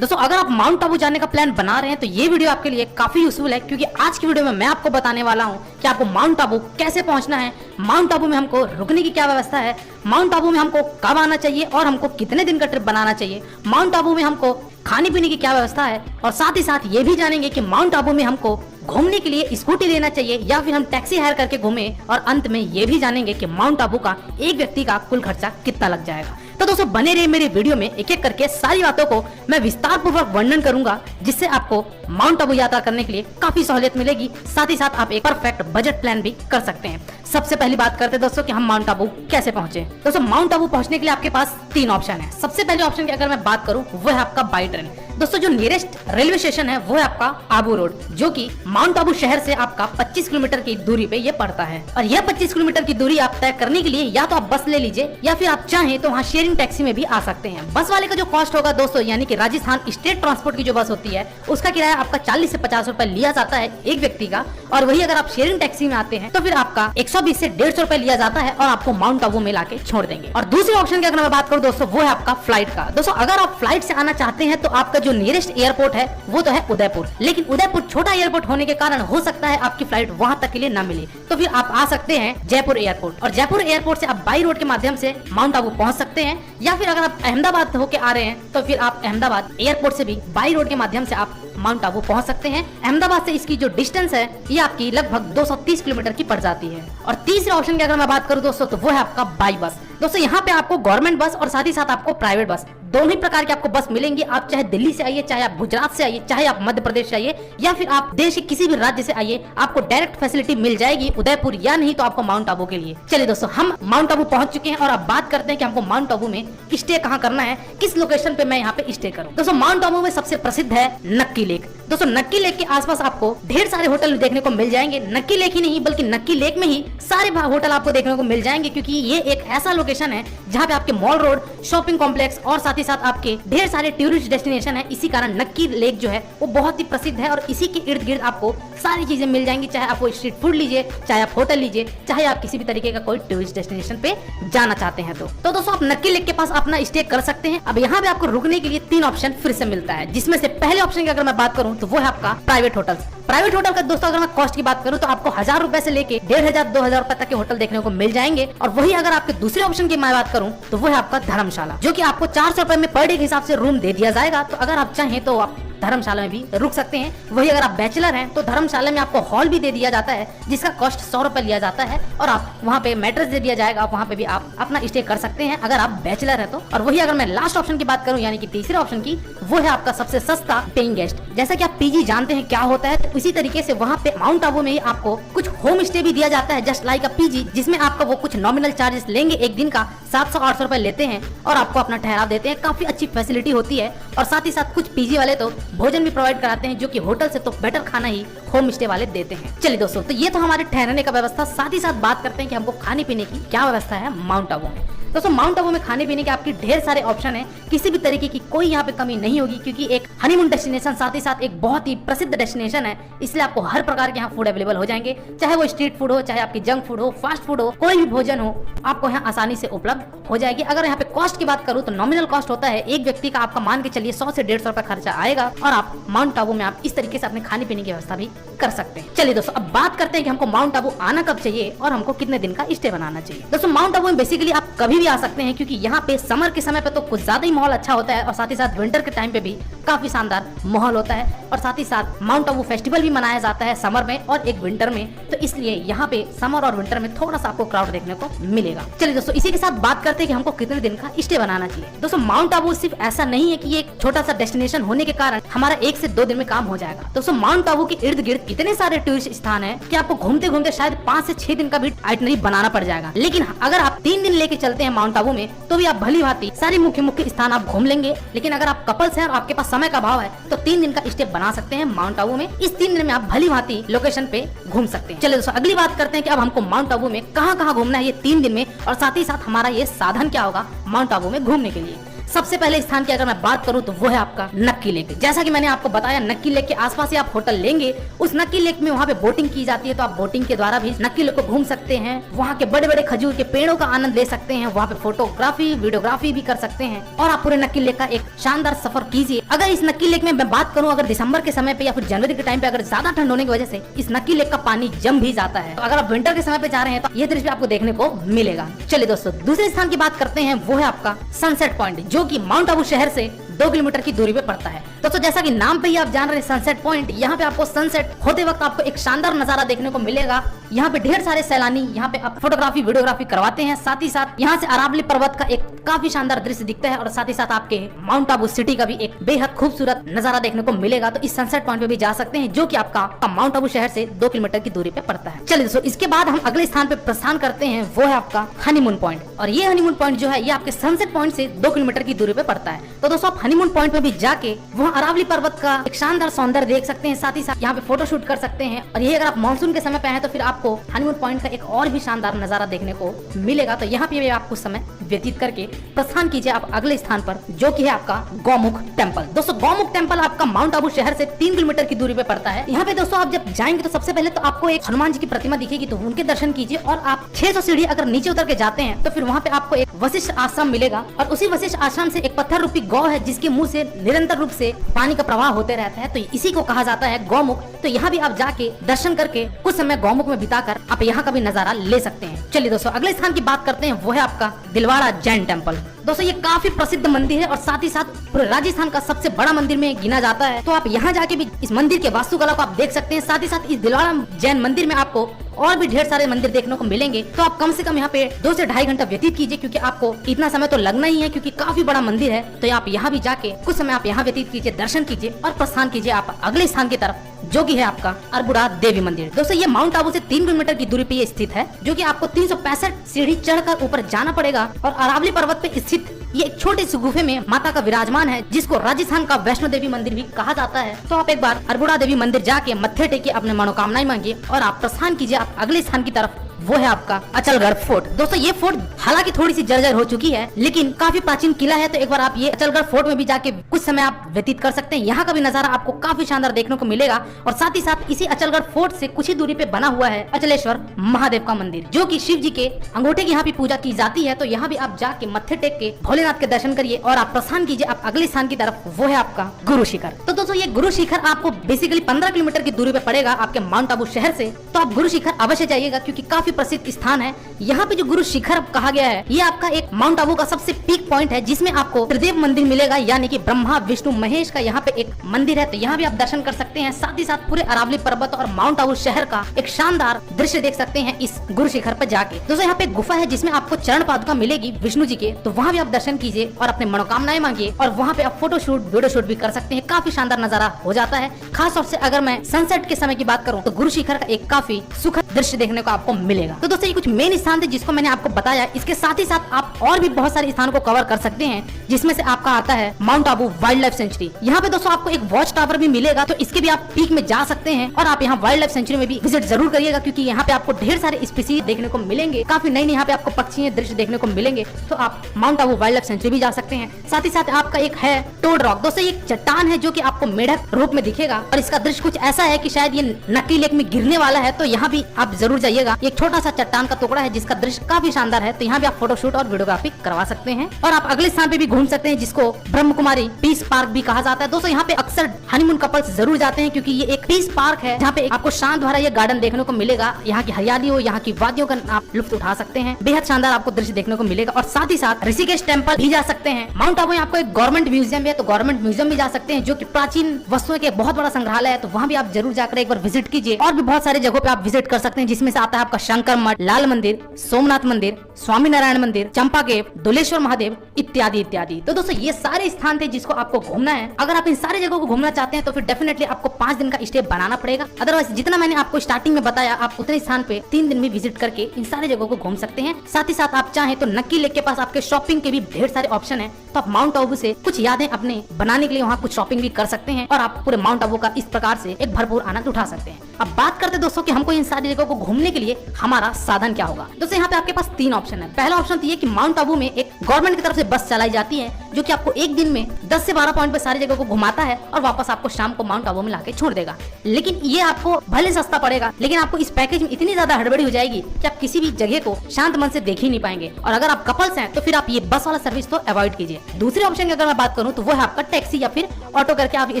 दोस्तों अगर आप माउंट आबू जाने का प्लान बना रहे हैं तो ये वीडियो आपके लिए काफी यूजफुल है, क्योंकि आज की वीडियो में मैं आपको बताने वाला हूँ कि आपको माउंट आबू कैसे पहुंचना है, माउंट आबू में हमको रुकने की क्या व्यवस्था है, माउंट आबू में हमको कब आना चाहिए और हमको कितने दिन का ट्रिप बनाना चाहिए, माउंट आबू में हमको खाने पीने की क्या व्यवस्था है, और साथ ही साथ ये भी जानेंगे कि माउंट आबू में हमको घूमने के लिए स्कूटी लेना चाहिए या फिर हम टैक्सी हायर करके घूमें, और अंत में ये भी जानेंगे कि माउंट आबू का एक व्यक्ति का कुल खर्चा कितना लग जाएगा। तो दोस्तों बने रहिए मेरे वीडियो में, एक एक करके सारी बातों को मैं विस्तार पूर्वक वर्णन करूंगा, जिससे आपको माउंट आबू यात्रा करने के लिए काफी सहूलियत मिलेगी। साथ ही साथ आप एक परफेक्ट बजट प्लान भी कर सकते हैं। सबसे पहली बात करते हैं दोस्तों कि हम माउंट आबू कैसे पहुंचे। दोस्तों माउंट आबू पहुंचने के लिए आपके पास 3 ऑप्शन है। सबसे पहले ऑप्शन की अगर मैं बात करूं वो है आपका बाई ट्रेन। दोस्तों जो नियरेस्ट रेलवे स्टेशन है वो है आपका आबू रोड, जो कि माउंट आबू शहर से आपका 25 किलोमीटर की दूरी पे ये पड़ता है। और यह 25 किलोमीटर की दूरी आप तय करने के लिए या तो आप बस ले लीजिए या फिर आप चाहें तो वहाँ शेयरिंग टैक्सी में भी आ सकते हैं। बस वाले का जो कॉस्ट होगा दोस्तों, यानी कि राजस्थान स्टेट ट्रांसपोर्ट की जो बस होती है उसका किराया आपका 40 से 50 रुपए लिया जाता है एक व्यक्ति का। और वही अगर आप शेयरिंग टैक्सी में आते हैं तो फिर आपका 120 से 150 रुपए लिया जाता है और आपको माउंट आबू में लाके छोड़ देंगे। और दूसरे ऑप्शन की अगर मैं बात करूँ दोस्तों वो है आपका फ्लाइट का। दोस्तों अगर आप फ्लाइट से आना चाहते हैं तो आपका जो नियरेस्ट एयरपोर्ट है वो तो है उदयपुर, लेकिन उदयपुर छोटा एयरपोर्ट होने के कारण हो सकता है आपकी फ्लाइट वहां तक के लिए न मिले, तो फिर आप आ सकते हैं जयपुर एयरपोर्ट। और जयपुर एयरपोर्ट से आप बाई रोड के माध्यम से माउंट आबू पहुंच सकते हैं, या फिर अगर आप अहमदाबाद होके आ रहे हैं तो फिर आप अहमदाबाद एयरपोर्ट से भी बाई रोड के माध्यम से आप माउंट आबू पहुंच सकते हैं। अहमदाबाद से इसकी जो डिस्टेंस है ये आपकी लगभग 230 किलोमीटर की पड़ जाती है। और तीसरे ऑप्शन की अगर मैं बात करूं दोस्तों तो वो है आपका बाई बस। दोस्तों यहाँ पे आपको गवर्नमेंट बस और साथ ही साथ आपको प्राइवेट बस, दोनों ही प्रकार की आपको बस मिलेंगी। आप चाहे दिल्ली से आइए, चाहे आप गुजरात से आइए, चाहे आप मध्य प्रदेश से आइए, या फिर आप देश के किसी भी राज्य से आइए, आपको डायरेक्ट फैसिलिटी मिल जाएगी उदयपुर या नहीं तो आपको माउंट आबू के लिए। चलिए दोस्तों हम माउंट आबू पहुंच चुके हैं और अब बात करते हैं कि हमको माउंट आबू में स्टे कहाँ करना है, किस लोकेशन पे मैं यहाँ पे स्टे करूँ। दोस्तों माउंट आबू में सबसे प्रसिद्ध है नक्की लेक। दोस्तों नक्की लेक के आसपास आपको ढेर सारे होटल देखने को मिल जाएंगे। नक्की लेक ही नहीं बल्कि नक्की लेक में ही सारे होटल आपको देखने को मिल जाएंगे, क्योंकि ये एक ऐसा लोकेशन है जहाँ पे आपके मॉल रोड, शॉपिंग कॉम्प्लेक्स और साथ ही साथ आपके ढेर सारे टूरिस्ट डेस्टिनेशन है। इसी कारण नक्की लेक जो है वो बहुत ही प्रसिद्ध है और इसी के इर्द गिर्द आपको सारी चीजें मिल जाएंगी। चाहे आप स्ट्रीट फूड लीजिए, चाहे आप होटल लीजिए, चाहे आप किसी भी तरीके का कोई टूरिस्ट डेस्टिनेशन पे जाना चाहते हैं तो दोस्तों आप नक्की लेक के पास अपना स्टे कर सकते हैं। अब यहाँ पे आपको रुकने के लिए 3 ऑप्शन फिर से मिलता है, जिसमें से पहले ऑप्शन की अगर मैं बात करूँ तो वो है आपका प्राइवेट होटल। प्राइवेट होटल का दोस्तों अगर मैं कॉस्ट की बात करूं तो आपको 1000 रुपए से लेके 1500-2000 रुपए तक के होटल देखने को मिल जाएंगे। और वही अगर आपके दूसरे ऑप्शन की मैं बात करूं तो वो है आपका धर्मशाला, जो कि आपको 400 रुपए में पर डे के हिसाब से रूम दे दिया जाएगा। तो अगर आप चाहें तो आप धर्मशाला में भी रुक सकते हैं। वही अगर आप बैचलर हैं तो धर्मशाला में आपको हॉल भी दे दिया जाता है, जिसका कॉस्ट 100 रुपए लिया जाता है और आप वहाँ पे मैट्रेस दे दिया जाएगा, आप वहाँ पे भी आप अपना स्टे कर सकते हैं अगर आप बैचलर है तो। और वही अगर मैं लास्ट ऑप्शन की बात करूँ यानी कि तीसरे ऑप्शन की, वो है आपका सबसे सस्ता पेइंग गेस्ट। जैसा कि आप पीजी जानते हैं क्या होता है, तो इसी तरीके से वहाँ पे माउंट आबू में ही आपको कुछ होम स्टे भी दिया जाता है जस्ट लाइक अ पीजी, जिसमें आपका वो कुछ नॉमिनल चार्जेस लेंगे, एक दिन का 700-800 रुपए लेते हैं और आपको अपना ठहराव देते हैं। काफी अच्छी फैसिलिटी होती है और साथ ही साथ कुछ पीजी वाले तो भोजन भी प्रोवाइड कराते हैं, जो कि होटल से तो बेटर खाना ही होम स्टे वाले देते हैं। चलिए दोस्तों तो ये तो हमारे ठहरने का व्यवस्था, साथ ही साथ बात करते हैं कि हमको खाने पीने की क्या व्यवस्था है माउंट आबू में। दोस्तों माउंट आबू में खाने पीने के आपकी ढेर सारे ऑप्शन है, किसी भी तरीके की कोई यहाँ पे कमी नहीं होगी, क्योंकि एक हनीमून डेस्टिनेशन साथ ही साथ एक बहुत ही प्रसिद्ध डेस्टिनेशन है, इसलिए आपको हर प्रकार के यहाँ फूड अवेलेबल हो जाएंगे। चाहे वो स्ट्रीट फूड हो, चाहे आपकी जंक फूड हो, फास्ट फूड हो, कोई भी भोजन हो आपको यहाँ आसानी से उपलब्ध हो जाएगी। अगर यहाँ पे कॉस्ट की बात करूँ तो नॉमिनल कॉस्ट होता है एक व्यक्ति का, आपका मान के चलिए 100 से 150 रुपए खर्चा आएगा और आप माउंट आबू में आप इस तरीके से अपने खाने पीने की व्यवस्था भी कर सकते हैं। चलिए दोस्तों अब बात करते हैं कि हमको माउंट आबू आना कब चाहिए और हमको कितने दिन का स्टे बनाना चाहिए। दोस्तों माउंट आबू में बेसिकली आप कभी भी आ सकते हैं, क्योंकि यहाँ पे समर के समय पे तो कुछ ज्यादा ही माहौल अच्छा होता है और साथ ही साथ विंटर के टाइम पे भी काफी शानदार माहौल होता है। और साथ ही साथ माउंट आबू फेस्टिवल भी मनाया जाता है समर में और एक विंटर में, तो इसलिए यहाँ पे समर और विंटर में थोड़ा सा आपको क्राउड देखने को मिलेगा। चलिए दोस्तों इसी के साथ बात करते हैं कि हमको कितने दिन का स्टे बनाना चाहिए। दोस्तों माउंट आबू सिर्फ ऐसा नहीं है कि ये एक छोटा सा डेस्टिनेशन होने के कारण हमारा 1 से 2 दिन में काम हो जाएगा। दोस्तों माउंट आबू के इर्द गिर्द इतने सारे टूरिस्ट स्थान है कि आपको घूमते घूमते शायद 5 से 6 दिन का भी आइटनरी बनाना पड़ जाएगा। लेकिन अगर आप 3 दिन लेके चलते हैं माउंट आबू में तो भी आप भली भांति सारे मुख्य स्थान आप घूम लेंगे। लेकिन अगर आप कपल्स हैं और आपके पास समय का अभाव है तो 3 दिन का स्टे बना सकते हैं माउंट आबू में। इस 3 दिन में आप भली भांति लोकेशन पे घूम सकते हैं। चलिए दोस्तों अगली बात करते हैं कि अब हमको माउंट आबू में कहाँ घूमना है ये 3 दिन में, और साथ ही साथ हमारा ये साधन क्या होगा माउंट आबू में घूमने के लिए। सबसे पहले स्थान की अगर मैं बात करूं तो वो है आपका नक्की लेक। जैसा कि मैंने आपको बताया, नक्की लेक के आसपास ही आप होटल लेंगे, उस नक्की लेक में वहाँ पे बोटिंग की जाती है, तो आप बोटिंग के द्वारा भी नक्की लेक को घूम सकते हैं। वहाँ के बड़े बड़े खजूर के पेड़ों का आनंद ले सकते हैं, वहाँ पे फोटोग्राफी वीडियोग्राफी भी कर सकते हैं और आप पूरे नक्की लेक का एक शानदार सफर कीजिए। अगर इस नक्की लेक में मैं बात करूँ, अगर दिसंबर के समय पे या फिर जनवरी के टाइम पे अगर ज्यादा ठंड होने की वजह से इस नक्की लेक का पानी जम भी जाता है, तो अगर आप विंटर के समय पे जा रहे हैं तो ये दृश्य आपको देखने को मिलेगा। चलिए दोस्तों, दूसरे स्थान की बात करते हैं, वो है आपका सनसेट पॉइंट, जो कि माउंट आबू शहर से 2 किलोमीटर की दूरी पे पड़ता है। दोस्तों, जैसा कि नाम पे ही आप जान रहे हैं सनसेट पॉइंट, यहाँ पे आपको सनसेट होते वक्त आपको एक शानदार नजारा देखने को मिलेगा। यहाँ पे ढेर सारे सैलानी यहाँ पे आप फोटोग्राफी वीडियोग्राफी करवाते हैं। साथ ही साथ यहाँ से अरावली पर्वत का एक काफी शानदार दृश्य दिखता है और साथ ही साथ आपके माउंट आबू सिटी का भी एक बेहद खूबसूरत नजारा देखने को मिलेगा। तो इस सनसेट पॉइंट पे भी जा सकते हैं, जो कि आपका माउंट आबू शहर से 2 किलोमीटर की दूरी पे पड़ता है। चलिए दोस्तों, इसके बाद हम अगले स्थान पे प्रस्थान करते हैं, वो है आपका हनीमून पॉइंट। और ये हनीमून पॉइंट जो है, ये आपके सनसेट पॉइंट से 2 किलोमीटर की दूरी पे पड़ता है। तो दोस्तों, आप हनीमून पॉइंट पे भी जाके वहाँ अरावली पर्वत का एक शानदार सौंदर्य देख सकते हैं। साथ ही साथ यहाँ पे फोटो शूट कर सकते हैं। और ये अगर आप मानसून के समय पे आए तो फिर आपको हनीमून पॉइंट का एक और भी शानदार नजारा देखने को मिलेगा। तो यहाँ पे भी आप कुछ समय व्यतीत करके प्रस्थान कीजिए आप अगले स्थान पर, जो कि है आपका गौमुख टेम्पल। दोस्तों, गौमुख टेम्पल आपका माउंट आबू शहर से 3 किलोमीटर की दूरी पे पड़ता है। यहाँ पे दोस्तों आप जब जाएंगे तो सबसे पहले तो आपको एक हनुमान जी की प्रतिमा दिखेगी, तो उनके दर्शन कीजिए। और आप 600 सीढ़ी अगर नीचे उतर के जाते हैं तो फिर वहाँ पे आपको एक वशिष्ठ आश्रम मिलेगा। और उसी वशिष्ठ आश्रम से एक पत्थर रूपी गौ है, जिसके मुंह से निरंतर रूप से पानी का प्रवाह होते रहता है, तो इसी को कहा जाता है गौमुख। तो यहाँ भी आप जाके दर्शन करके कुछ समय गौमुख में बिताकर आप यहाँ का भी नजारा ले सकते हैं। चलिए दोस्तों, अगले स्थान की बात करते हैं, वो है आपका दिलवाड़ा जैन टेम्पल। दोस्तों, ये काफी प्रसिद्ध मंदिर है और साथ ही साथ पूरे राजस्थान का सबसे बड़ा मंदिर में गिना जाता है। तो आप यहाँ जाके भी इस मंदिर के वास्तुकला को आप देख सकते हैं। साथ ही साथ इस दिलवाड़ा जैन मंदिर में आपको और भी ढेर सारे मंदिर देखने को मिलेंगे। तो आप कम से कम यहाँ पे 2 से 2.5 घंटा व्यतीत कीजिए, क्योंकि आपको इतना समय तो लगना ही है, क्योंकि काफी बड़ा मंदिर है। तो आप यहाँ भी जाके कुछ समय आप यहाँ व्यतीत कीजिए, दर्शन कीजिए और प्रस्थान कीजिए आप अगले स्थान की तरफ, जो कि है आपका अरबुड़ा देवी मंदिर। दोस्तों, ये माउंट आबू से 3 किलोमीटर की दूरी पे ये स्थित है, जो कि आपको 365 सीढ़ी चढ़कर ऊपर जाना पड़ेगा। और अरावली पर्वत पे स्थित ये एक छोटे से गुफे में माता का विराजमान है, जिसको राजस्थान का वैष्णो देवी मंदिर भी कहा जाता है। तो आप एक बार अरबुड़ा देवी मंदिर जाके मत्थे टेके अपने मनोकामनाएं मांगिए और आप प्रस्थान कीजिए आप अगले स्थान की तरफ, वो है आपका अचलगढ़ फोर्ट। दोस्तों, ये फोर्ट हालांकि थोड़ी सी जर्जर हो चुकी है, लेकिन काफी प्राचीन किला है। तो एक बार आप ये अचलगढ़ फोर्ट में भी जाके कुछ समय आप व्यतीत कर सकते हैं। यहाँ का भी नजारा आपको काफी शानदार देखने को मिलेगा। और साथ ही साथ इसी अचलगढ़ फोर्ट से कुछ ही दूरी पे बना हुआ है अचलेश्वर महादेव का मंदिर, जो कि शिव जी के अंगूठे की यहाँ भी पूजा की जाती है। तो यहाँ भी आप जाके मत्थे टेक के भोलेनाथ के दर्शन करिए और आप प्रस्थान कीजिए आप अगले स्थान की तरफ, वो है आपका गुरु शिखर। तो दोस्तों, ये गुरु शिखर आपको बेसिकली 15 किलोमीटर की दूरी पे पड़ेगा आपके माउंट आबू शहर से। तो आप गुरु शिखर अवश्य जाइएगा, क्योंकि काफी प्रसिद्ध स्थान है। यहाँ पे जो गुरु शिखर कहा गया है, ये आपका एक माउंट आबू का सबसे पीक पॉइंट है, जिसमें आपको त्रिदेव मंदिर मिलेगा, यानी कि ब्रह्मा विष्णु महेश का यहाँ पे एक मंदिर है। तो यहाँ भी आप दर्शन कर सकते हैं। साथ ही साथ पूरे अरावली पर्वत और माउंट आबू शहर का एक शानदार दृश्य देख सकते हैं इस गुरु शिखर पर जाके। दोस्तों, यहाँ पे गुफा है जिसमें आपको चरण पादुका मिलेगी विष्णु जी के, तो वहाँ भी आप दर्शन कीजिए और अपने मनोकामनाएं मांगिए। और वहाँ पे आप फोटो शूट वीडियो शूट भी कर सकते हैं। काफी शानदार नजारा हो जाता है। खास तौर से अगर मैं सनसेट के समय की बात करूँ तो गुरु शिखर का एक काफी सुखद दृश्य देखने को आपको मिलेगा। तो दोस्तों, ये कुछ मेन स्थान थे जिसको मैंने आपको बताया। इसके साथ ही साथ आप और भी बहुत सारे स्थानों को कवर कर सकते हैं, जिसमें से आपका आता है mount Abu wild life sanctuary. यहाँ पे दोस्तों आपको एक वॉच टावर भी मिलेगा, तो इसके भी आप पीक में जा सकते हैं। और आप यहाँ वाइल्ड लाइफ सेंचुरी में भी विजिट जरूर करिएगा, क्योंकि यहाँ पे आपको ढेर सारे स्पीसीज देखने को मिलेंगे। काफी नई नई यहाँ पे आपको पक्षी दृश्य देखने को मिलेंगे। तो आप mount Abu wild life sanctuary भी जा सकते हैं। साथ ही साथ आपका एक है टोड रॉक। दोस्तों, ये एक चट्टान है जो कि आपको मेढक रूप में दिखेगा और इसका दृश्य कुछ ऐसा है कि शायद ये नक्की लेक में गिरने वाला है। तो यहाँ भी आप जरूर जाइएगा। एक छोटा सा चट्टान का टुकड़ा है जिसका दृश्य काफी शानदार है। तो यहाँ भी आप फोटो शूट और वीडियोग्राफी करवा सकते हैं। और आप अगले स्थान पे भी घूम सकते हैं, जिसको ब्रह्म कुमारी पीस पार्क भी कहा जाता है। दोस्तों, यहाँ पे अक्सर हनीमून कपल्स जरूर जाते हैं, क्योंकि ये एक पीस पार्क है जहाँ पे आपको शांत भरा ये गार्डन देखने को मिलेगा। यहाँ की हरियाली हो, यहाँ की वादियों का आप लुत्फ उठा सकते हैं। बेहद शानदार आपको दृश्य देखने को मिलेगा। और साथ ही साथ ऋषिकेश टेम्पल भी जा सकते हैं। माउंट आबू में आपको एक गवर्नमेंट म्यूजियम है, तो गवर्नमेंट म्यूजियम भी जा सकते हैं, जो कि प्राचीन वस्तुओं के बहुत बड़ा संग्रहालय है। तो वहाँ भी आप जरूर जाकर एक बार विजिट कीजिए। और भी बहुत सारी जगहों पे आप विजिट कर सकते हैं, जिसमें से आता है आपका शंकर मठ, लाल मंदिर, सोमनाथ मंदिर, स्वामी नारायण मंदिर, चंपा केव, दुलेश्वर महादेव इत्यादि इत्यादि। तो दोस्तों, ये सारे स्थान थे जिसको आपको घूमना है। अगर आप इन सारी जगहों को घूमना चाहते हैं तो फिर डेफिनेटली आपको 5 दिन का स्टे बनाना पड़ेगा। अदरवाइज जितना मैंने आपको स्टार्टिंग में बताया, आप उतने स्थान पे 3 दिन में विजिट करके इन सारी जगहों को घूम सकते हैं। साथ ही साथ आप चाहें तो नक्की लेक के पास आपके शॉपिंग के भी ढेर सारे ऑप्शन है। तो आप माउंट आबू से कुछ यादें अपने बनाने के लिए वहाँ कुछ शॉपिंग भी कर सकते हैं और आप पूरे माउंट आबू का इस प्रकार से एक भरपूर आनंद उठा सकते हैं। अब बात करते दोस्तों कि हमको इन सारी जगहों को घूमने के लिए हमारा साधन क्या होगा। दोस्तों यहाँ पे आपके पास 3 ऑप्शन है। पहला ऑप्शन तो ये कि माउंट आबू में एक गवर्नमेंट की तरफ से बस चलाई जाती है जो कि आपको एक दिन में 10 से 12 पॉइंट पे सारी जगह को घुमाता है और वापस आपको शाम को माउंट आबू में लाके छोड़ देगा। लेकिन ये आपको भले सस्ता पड़ेगा, लेकिन आपको इस पैकेज में इतनी ज्यादा हड़बड़ी हो जाएगी कि आप किसी भी जगह को शांत मन से देख ही नहीं पाएंगे। और अगर आप कपल्स हैं तो फिर आप ये बस वाला सर्विस तो अवॉइड कीजिए। दूसरे ऑप्शन की अगर मैं बात करूँ तो वो है आपका टैक्सी या फिर ऑटो करके आप ये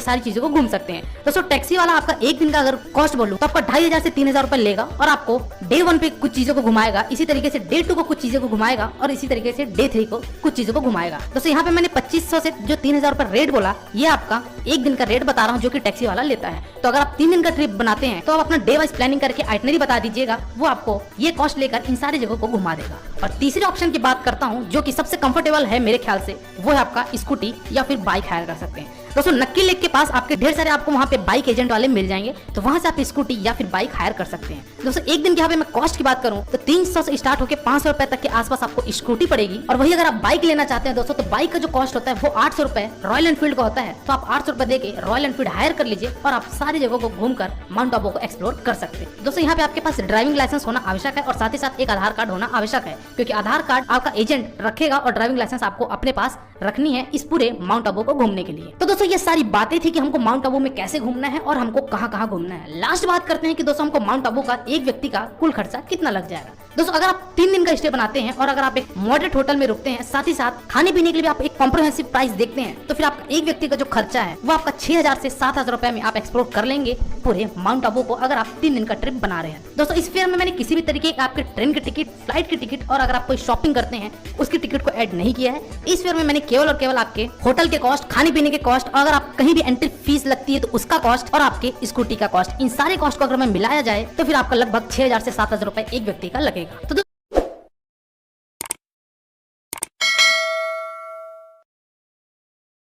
सारी चीजों को घूम सकते हैं। दोस्तों टैक्सी वाला आपका एक दिन का अगर कॉस्ट बोलूं तो आपका 2500 से 3000 रुपए लेगा और आपको डे 1 पे कुछ चीजों को घुमाएगा, इसी तरीके से डे 2 को कुछ चीजों को घुमाएगा और इसी तरीके से डे 3 को कुछ चीजों को घुमाएगा। दोस्तों यहाँ पे मैंने 2500 से जो 3000 रुपए रेट बोला, ये आपका एक दिन का रेट बता रहा हूँ जो कि टैक्सी वाला लेता है। तो अगर आप 3 दिन का ट्रिप बनाते हैं तो आप अपना डे वाइज प्लानिंग करके आइटनरी बता दीजिएगा, वो आपको ये कॉस्ट लेकर इन सारी जगहों को घुमा देगा। और तीसरे ऑप्शन की बात करता हूँ जो कि सबसे कंफर्टेबल है मेरे ख्याल से, वो है आपका स्कूटी या फिर बाइक हायर कर सकते हैं। दोस्तों नक्की लेक के पास आपके ढेर सारे आपको वहाँ पे बाइक एजेंट वाले मिल जाएंगे, तो वहाँ से आप स्कूटी या फिर बाइक हायर कर सकते हैं। दोस्तों एक दिन के यहाँ पे मैं कॉस्ट की बात करूँ तो 300 से स्टार्ट होकर 500 रुपए तक के आसपास आपको स्कूटी पड़ेगी। और वही अगर आप बाइक लेना चाहते हैं दोस्तों तो बाइक का जो कॉस्ट होता है वो 800 रुपए रॉयल एनफील्ड का होता है। तो आप 800 रुपए देके रॉयल एनफील्ड हायर कर लीजिए और आप सारी जगहों को घूमकर माउंट आबू को एक्सप्लोर कर सकते हैं। दोस्तों यहाँ पे आपके पास ड्राइविंग लाइसेंस होना आवश्यक है और साथ ही साथ एक आधार कार्ड होना आवश्यक है, क्योंकि आधार कार्ड आपका एजेंट रखेगा और ड्राइविंग लाइसेंस आपको अपने पास रखनी है इस पूरे माउंट आबू को घूमने के लिए। तो दोस्तों ये सारी बातें थी कि हमको माउंट आबू में कैसे घूमना है और हमको कहाँ कहाँ घूमना है। लास्ट बात करते हैं कि दोस्तों हमको माउंट आबू का एक व्यक्ति का कुल खर्चा कितना लग जाएगा। दोस्तों अगर आप 3 दिन का स्टे बनाते हैं और अगर आप एक मॉडरेट होटल में रुकते हैं, साथ ही साथ खाने पीने के लिए आप एक कॉम्प्रिहेंसिव प्राइस देखते हैं, तो फिर आपका एक व्यक्ति का जो खर्चा है वो आपका 6000 से 7000 रुपए में आप एक्सप्लोर कर लेंगे पूरे माउंट आबू को, अगर आप 3 दिन का ट्रिप बना रहे हैं। दोस्तों इस फेयर में मैंने किसी भी तरीके का आपके ट्रेन की टिकट, फ्लाइट की टिकट और अगर आप कोई शॉपिंग करते हैं उसकी टिकट को ऐड नहीं किया है। इस फेयर में मैंने केवल और केवल आपके होटल के कॉस्ट, खाने पीने के कॉस्ट और अगर आप कहीं भी एंट्री फीस लगती है तो उसका कॉस्ट और आपके स्कूटी का कॉस्ट, इन सारे कॉस्ट को अगर मैं मिलाया जाए तो फिर आपका लगभग 6000 से 7000 रुपए एक व्यक्ति का लगेगा। तो